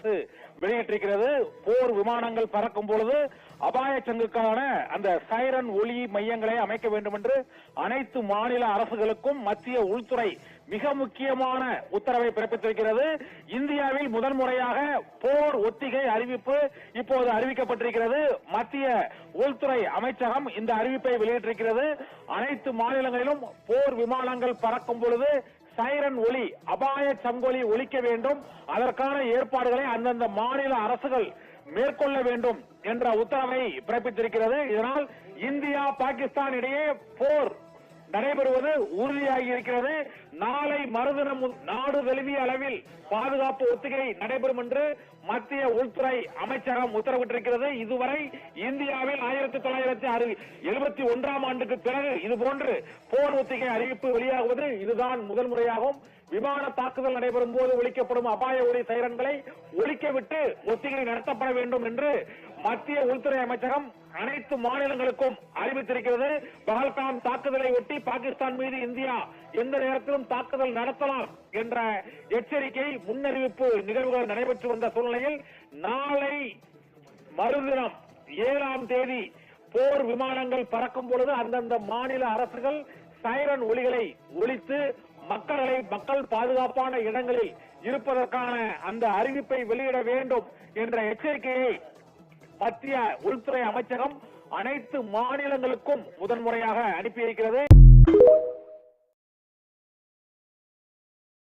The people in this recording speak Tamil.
அரசு வெளியிட்டிருக்கிறது. போர் விமானங்கள் பறக்கும் பொழுது அபாய சங்குக்கான அந்த சைரன் ஒலி மையங்களை அமைக்க வேண்டும் என்று அனைத்து மாநில அரசுகளுக்கும் மத்திய உள்துறை மிக முக்கியமான உத்தரவை பிறப்பித்திருக்கிறது. இந்தியாவில் முதன்முறையாக போர் ஒத்திகை அறிவிப்பு இப்போது அறிவிக்கப்பட்டிருக்கிறது. மத்திய உள்துறை அமைச்சகம் இந்த அறிவிப்பை வெளியிட்டிருக்கிறது. அனைத்து மாநிலங்களிலும் போர் விமானங்கள் பறக்கும் பொழுது சைரன் ஒலி, அபாய சங்கொலி ஒலிக்க வேண்டும். அதற்கான ஏற்பாடுகளை அந்தந்த மாநில அரசுகள் மேற்கொள்ள வேண்டும் என்ற உத்தரவை பிறப்பித்திருக்கிறது. இதனால் இந்தியா பாகிஸ்தான் இடையே போர் நடைபெறுவது உறுதியாகி இருக்கிறது. நாளை மறுதினம் நாடு தழுவிய அளவில் பாதுகாப்பு ஒத்திகை நடைபெறும் என்று மத்திய உள்துறை அமைச்சகம் உத்தரவிட்டிருக்கிறது. இதுவரை இந்தியாவில் 1971ஆம் ஆண்டுக்கு பிறகு இதுபோன்று போர் ஒத்திகை அறிவிப்பு வெளியாகுவது இதுதான் முதல் முறையாகும். விமான தாக்குதல் நடைபெறும் போது ஒலிக்கப்படும் அபாய ஒலி சைரன்களை ஒலிக்கவிட்டு ஒத்திகை நடத்தப்பட வேண்டும் என்று மத்திய உள்துறை அமைச்சகம் அனைத்து மாநிலங்களுக்கும் அறிவித்திருக்கிறது. பஹல்காம் தாக்குதலை ஒட்டி பாகிஸ்தான் மீது இந்தியா எந்த நேரத்திலும் தாக்குதல் நடத்தலாம் என்ற எச்சரிக்கை முன்னறிவிப்பு நிகழ்வுகள் நடைபெற்று வந்த சூழ்நிலையில் நாளை மறுதினம் 7ஆம் தேதி போர் விமானங்கள் பறக்கும் பொழுது அந்தந்த மாநில அரசுகள் சைரன் ஒலிகளை ஒலித்து மக்கள் பாதுகாப்பான இடங்களில் இருப்பதற்கான அந்த அறிவிப்பை வெளியிட வேண்டும் என்ற எச்சரிக்கையை மத்திய உள்துறை அமைச்சகம் அனைத்து மாநிலங்களுக்கும் முதன்முறையாக அனுப்பியிருக்கிறது.